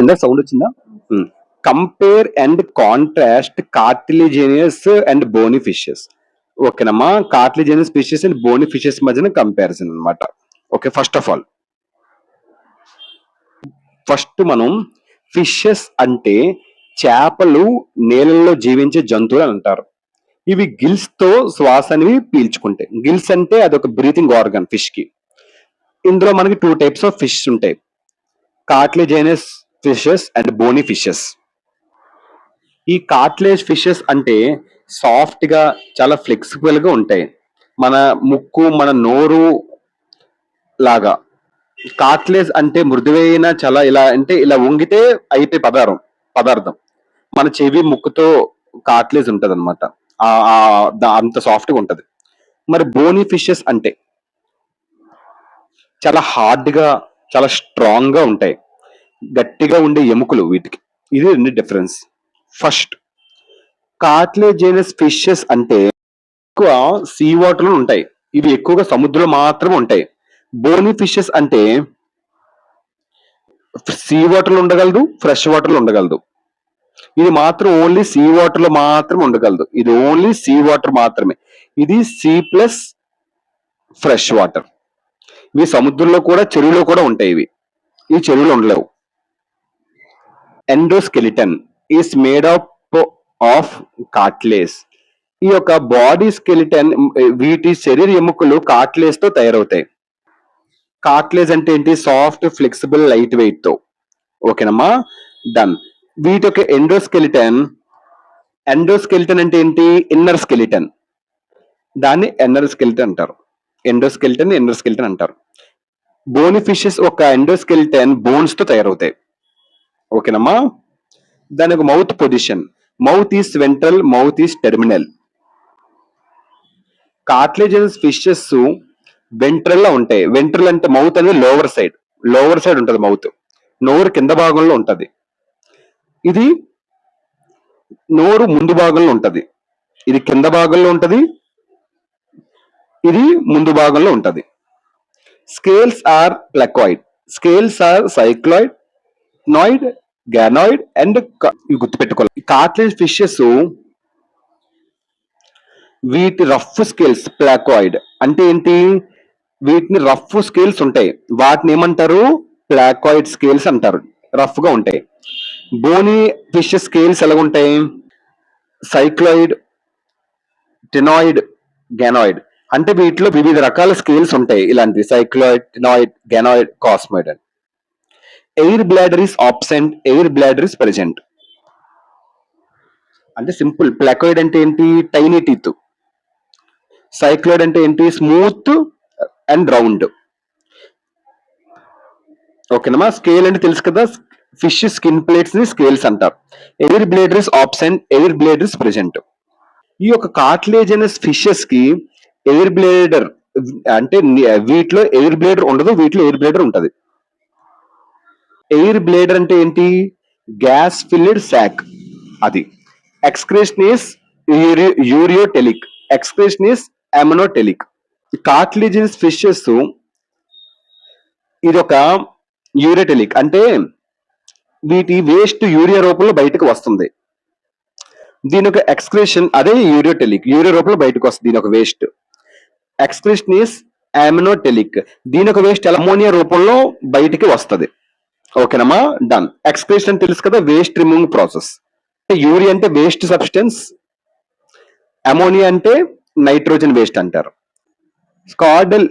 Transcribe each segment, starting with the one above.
ఇందా సౌండ్ వచ్చిందా? Compare and contrast cartilaginous and bony fishes. ఓకేనమ్మా, cartilaginous fishes and bony fishes మధ్యన comparison అనమాట. ఓకే, ఫస్ట్ మనం ఫిషెస్ అంటే చేపలు నీళ్ళల్లో జీవించే జంతువులు అని అంటారు. ఇవి గిల్స్ తో శ్వాస అనేవి పీల్చుకుంటాయి. గిల్స్ అంటే అదొక బ్రీతింగ్ ఆర్గన్ ఫిష్ కి. ఇందులో మనకి 2 టైప్స్ ఆఫ్ ఫిష్ ఉంటాయి, cartilaginous fishes and bony fishes. ఈ కార్టిలేజ్ ఫిషెస్ అంటే సాఫ్ట్ గా చాలా ఫ్లెక్సిబుల్ గా ఉంటాయి, మన ముక్కు మన నోరు లాగా. కార్టిలేజ్ అంటే మృదువైన, చాలా ఇలా అంటే ఇలా వంగితే అయిపోయి పదార్థం. మన చెవి ముక్కుతో కార్టిలేజ్ ఉంటది అనమాట, అంత సాఫ్ట్ గా ఉంటది. మరి బోనీ ఫిషెస్ అంటే చాలా హార్డ్ గా, చాలా స్ట్రాంగ్ గా ఉంటాయి, గట్టిగా ఉండే ఎముకలు వీటికి. ఇది రెండు డిఫరెన్స్. ఫస్ట్, కార్టిలేజినస్ ఫిషెస్ అంటే ఎక్కువ సీ వాటర్ లో ఉంటాయి, ఇవి ఎక్కువగా సముద్రంలో మాత్రమే ఉంటాయి. బోనీ ఫిషెస్ అంటే సీ వాటర్ లో ఉండగలదు, ఫ్రెష్ వాటర్ లో ఉండగలదు. ఇది మాత్రం ఓన్లీ సీ వాటర్ లో మాత్రమే ఉండగలదు. ఇది ఓన్లీ సీ వాటర్ మాత్రమే. ఇది సీ ప్లస్ ఫ్రెష్ వాటర్. ఇవి సముద్రంలో కూడా, చెరువులో కూడా ఉంటాయి. ఈ చెరువులో ఉండలేవు. Endoskeleton is made of cartilage. ఈ యొక్క బాడీ స్కెలిటన్, వీటి శరీర ఎముకలు కార్టిలేజ్ తో తయారవుతాయి. కార్టిలేజ్ అంటే ఏంటి? సాఫ్ట్, ఫ్లెక్సిబుల్, లైట్ వెయిట్ తో. ఓకేనమ్మా, డన్. వీటి యొక్క ఎండోస్కెలిటన్ అంటే ఏంటి? Inner skeleton. దాన్ని ఇన్నర్ స్కెలిటన్ అంటారు. ఎండోస్కెలిటన్, ఇన్నర్ స్కెలిటన్ అంటారు. బోనీ ఫిషెస్ ఒక ఎండోస్కెలిటన్ బోన్స్ తో తయారవుతాయి. ఓకేనమ్మా, దాని ఒక mouth position, mouth is ventral, mouth is terminal. Cartilaginous fishes ventral లో ఉంటాయి. వెంట్రల్ అంటే మౌత్ అనేది లోవర్ సైడ్ ఉంటది మౌత్, నోరు కింద భాగంలో ఉంటది. ఇది నోరు ముందు భాగంలో ఉంటది, ఇది కింద భాగంలో ఉంటది, ఇది ముందు భాగంలో ఉంటది. Scales are placoid, scales are cycloid, నాయిడ్, గ్యానాయిడ్ అండ్ ఇవి గుర్తుపెట్టుకోవాలి. కార్టిలేజ్ ఫిషెస్ వీటి రఫ్ స్కేల్స్, ప్లాకాయిడ్ అంటే ఏంటి? వీటిని రఫ్ స్కేల్స్ ఉంటాయి, వాటిని ఏమంటారు? ప్లాకాయిడ్ స్కేల్స్ అంటారు, రఫ్ గా ఉంటాయి. బోనీ ఫిషెస్ స్కేల్స్ ఎలా ఉంటాయి? సైక్లాయిడ్, టెనాయిడ్, గ్యానాయిడ్. అంటే వీటిలో వివిధ రకాల స్కేల్స్ ఉంటాయి, ఇలాంటివి సైక్లాయిడ్, టెనాయిడ్, గ్యానాయిడ్, కాస్మాయిడ్ అని. Air bladder is absent, air bladder is present. అంటే సింపుల్. ప్లాకాయిడ్ అంటే ఏంటి? Tiny teeth. సైక్లాయిడ్ అంటే ఏంటి? Smooth and round. ఓకేనమ్మా, స్కేల్ అంటే తెలుసు కదా, ఫిష్ స్కిన్ ప్లేట్స్ ని స్కేల్స్ అంటారు. Air బ్లేడర్ is absent, air బ్లేడర్ is present. ఈ యొక్క కార్టిలేజినస్ ఫిషెస్ కి ఎయిర్ బ్లేడర్ అంటే వీటిలో ఎయిర్ బ్లేడర్ ఉండదు, వీటిలో ఎయిర్ బ్లేడర్ ఉంటది. ఎయిర్ బ్లేడర్ అంటే ఏంటి? Gas filled sac. అది excretion is ureotelic, excretion is ammonotelic. Cartilaginous fishes ఇది ఒక యూరియోటెలిక్ అంటే వీటి వేస్ట్ యూరియా రూపంలో బయటకు వస్తుంది. దీని ఒక ఎక్స్క్రీషన్ అదే యూరియోటెలిక్, యూరియా రూపంలో బయటకు వస్తుంది దీని ఒక వేస్ట్. ఎక్స్క్రీషన్ ఈస్ అమినోటెలిక్, దీని ఒక వేస్ట్ అమోనియా రూపంలో బయటికి వస్తుంది. ఓకేనమ్మా, డన్. ఎక్స్క్రీషన్ తెలుసు కదా, వేస్ట్ రిమూవింగ్ ప్రాసెస్. యూరియా అంటే వేస్ట్ సబ్స్టెన్స్, అమోనియా అంటే నైట్రోజన్ వేస్ట్ అంటారు. Caudal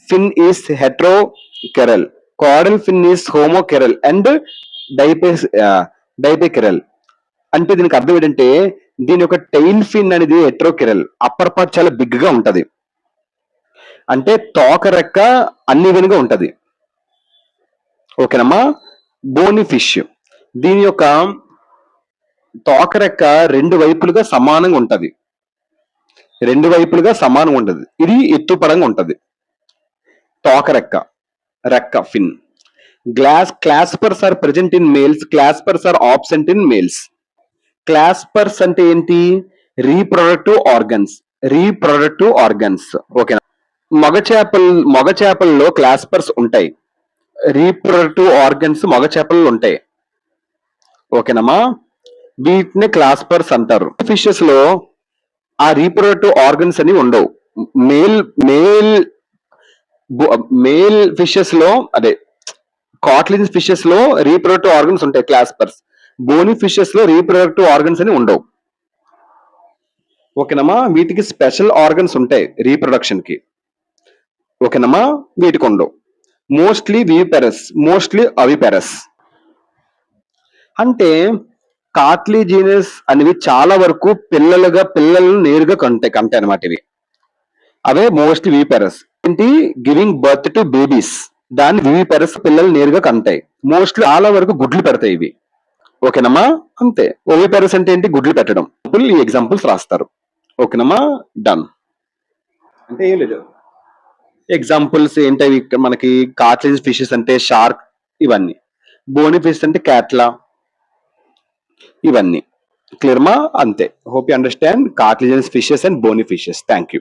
fin is heterocercal, caudal fin is homocercal and diphycercal. అంటే దీనికి అర్థం ఏంటంటే దీని యొక్క టైల్ ఫిన్ అనేది హెట్రోకెరల్, అప్పర్ పార్ట్ చాలా బిగ్ గా ఉంటది, అంటే తోక రెక్క అన్ని విధంగా ఉంటది. ఓకేనమ్మా. బోనీ ఫిష్ దీని యొక్క తోక రెక్క రెండు వైపులుగా సమానంగా ఉంటది, ఇది ఎత్తుపరంగా ఉంటది. తోక రెక్క fin. Claspers are present in males, claspers are absent in males. Claspers అంటే ఏంటి? Reproductive organs. ఓకేనా. మగ చేపల్లో క్లాస్పర్స్ ఉంటాయి, రీప్రొడక్టివ్ ఆర్గన్స్ మగ చేపల్లో ఉంటాయి. ఓకేనమ్మా. వీటిని క్లాస్పర్స్ అంటారు. ఫిషెస్ లో ఆ రీప్రొడక్టివ్ ఆర్గన్స్ అని ఉండవు. మేల్ మేల్ మేల్ ఫిషెస్ లో అదే కాట్లిన్ ఫిషెస్ లో రీప్రొడక్టివ్ ఆర్గన్స్ ఉంటాయి క్లాస్పర్స్. బోని ఫిషెస్ లో రీప్రొడక్టివ్ ఆర్గన్స్ అని ఉండవు. ఓకేనమ్మా. వీటికి స్పెషల్ ఆర్గన్స్ ఉంటాయి రీప్రొడక్షన్ కి. ఓకేనమ్మా. వీటికి ఉండవు. మోస్ట్లీ అవిపెరస్ అంటే కార్టిలేజినస్ అనేవి చాలా వరకు పిల్లలను నేరుగా కంటాయి అనమాట ఇవి. అవే మోస్ట్లీ వివిపెరస్. ఏంటి, గివింగ్ బర్త్ టు బేబీస్, దాన్ని వివిపెరస్ పిల్లలు నేరుగా కంటాయి. మోస్ట్లీ చాలా వరకు గుడ్లు పెడతాయి ఇవి. ఓకేనమ్మా. అంతే. ఓవిపెరస్ అంటే ఏంటి, గుడ్లు పెట్టడం. ఈ ఎగ్జాంపుల్స్ రాస్తారు. ఓకేనమ్మా. డన్. అంటే ఏం లేదు. ఎగ్జాంపుల్స్ ఏంటవి మనకి, కార్టిలేజ్ ఫిషెస్ అంటే షార్క్, ఇవన్నీ. బోని ఫిష్ అంటే క్యాట్లా, ఇవన్నీ. క్లియర్ మా? అంతే. Hope you understand cartilaginous fishes and bony fishes. Thank you.